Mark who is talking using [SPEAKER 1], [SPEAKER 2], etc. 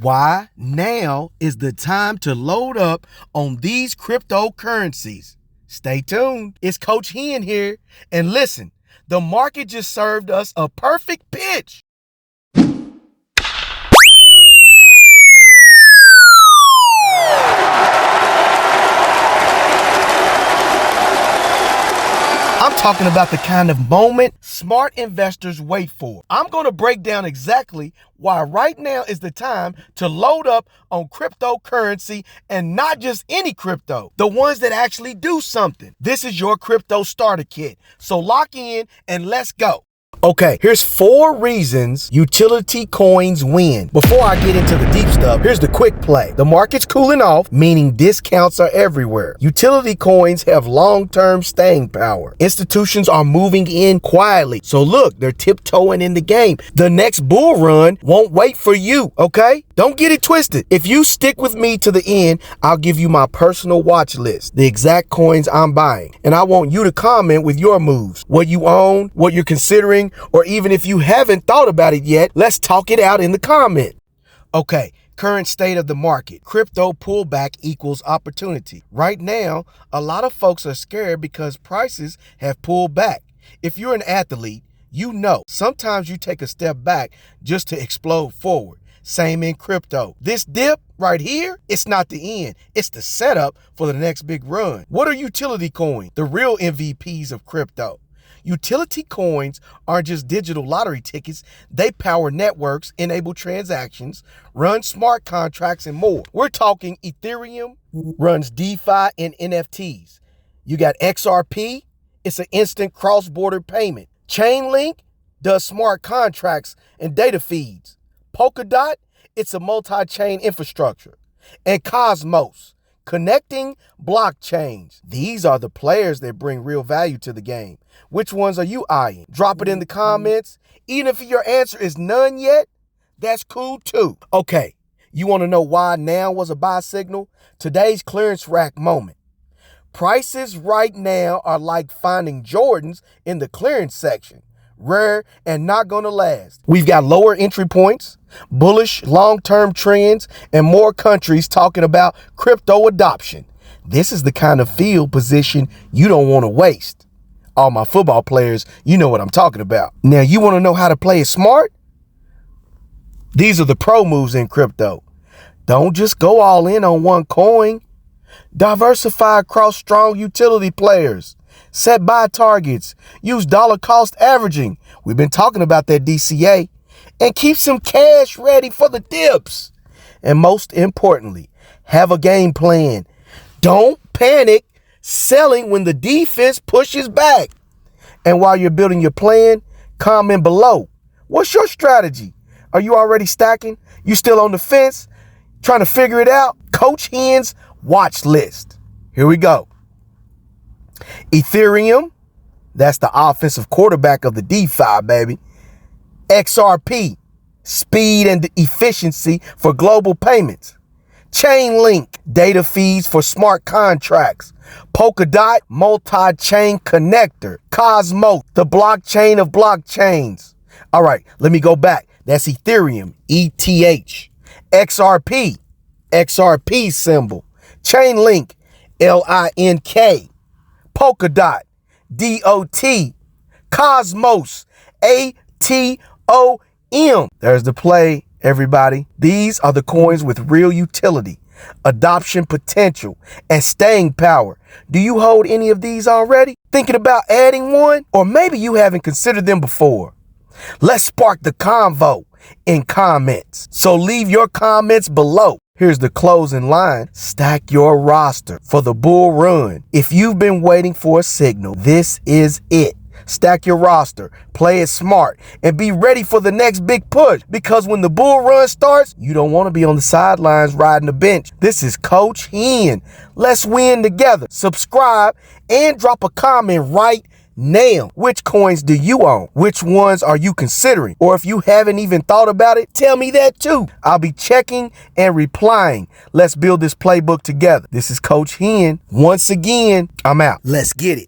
[SPEAKER 1] why now is the time to load up on these cryptocurrencies. Stay tuned. It's Coach Hen here. And listen, the market just served us a perfect pitch. I'm talking about the kind of moment smart investors wait for. I'm going to break down exactly why right now is the time to load up on cryptocurrency, and not just any crypto, the ones that actually do something. This is your crypto starter kit. So lock in and let's go. Okay, here's 4 reasons utility coins win. Before I get into the deep stuff, here's the quick play. The market's cooling off, meaning discounts are everywhere. Utility coins have long-term staying power. Institutions are moving in quietly. So look, they're tiptoeing in the game. The next bull run won't wait for you, okay? Don't get it twisted. If you stick with me to the end, I'll give you my personal watch list, the exact coins I'm buying. And I want you to comment with your moves, what you own, what you're considering, or even if you haven't thought about it yet, let's talk it out in the comment. Okay, current state of the market. Crypto pullback equals opportunity. Right now, a lot of folks are scared because prices have pulled back. If you're an athlete, you know sometimes you take a step back just to explode forward. Same in crypto. This dip right here, it's not the end. It's the setup for the next big run. What are utility coins? The real MVPs of crypto. Utility coins aren't just digital lottery tickets. They power networks, enable transactions, run smart contracts, and more. We're talking Ethereum runs DeFi and NFTs. You got XRP. It's an instant cross-border payment. Chainlink does smart contracts and data feeds. Polkadot, it's a multi-chain infrastructure. And Cosmos, connecting blockchains. These are the players that bring real value to the game. Which ones are you eyeing? Drop it in the comments. Even if your answer is none yet, that's cool too. Okay, you want to know why now was a buy signal? Today's clearance rack moment. Prices right now are like finding Jordans in the clearance section. Rare and not going to last. We've got lower entry points, bullish long-term trends, and more countries talking about crypto adoption. This is the kind of field position you don't want to waste. All my football players, you know what I'm talking about. Now, you want to know how to play it smart? These are the pro moves in crypto. Don't just go all in on one coin. Diversify across strong utility players. Set buy targets. Use dollar cost averaging. We've been talking about that DCA. And keep some cash ready for the dips. And most importantly, have a game plan. Don't panic selling when the defense pushes back. And while you're building your plan, comment below. What's your strategy? Are you already stacking? You still on the fence? Trying to figure it out? Coach Hen's watch list. Here we go. Ethereum, that's the offensive quarterback of the DeFi, baby. XRP, speed and efficiency for global payments. Chainlink, data feeds for smart contracts. Polkadot, multi-chain connector. Cosmos, the blockchain of blockchains. All right, let me go back. That's Ethereum, ETH. XRP, XRP symbol. Chainlink, LINK. Polkadot, DOT. Cosmos, ATOM. There's the play, everybody. These are the coins with real utility, adoption potential, and staying power. Do you hold any of these already? Thinking about adding one? Or maybe you haven't considered them before. Let's spark the convo in comments. So leave your comments below. Here's the closing line. Stack your roster for the bull run. If you've been waiting for a signal, this is it. Stack your roster, play it smart, and be ready for the next big push. Because when the bull run starts, you don't want to be on the sidelines riding the bench. This is Coach Hen. Let's win together. Subscribe and drop a comment right now. Which coins do you own? Which ones are you considering? Or if you haven't even thought about it, tell me that too. I'll be checking and replying. Let's build this playbook together. This is Coach Hen. Once again, I'm out. Let's get it.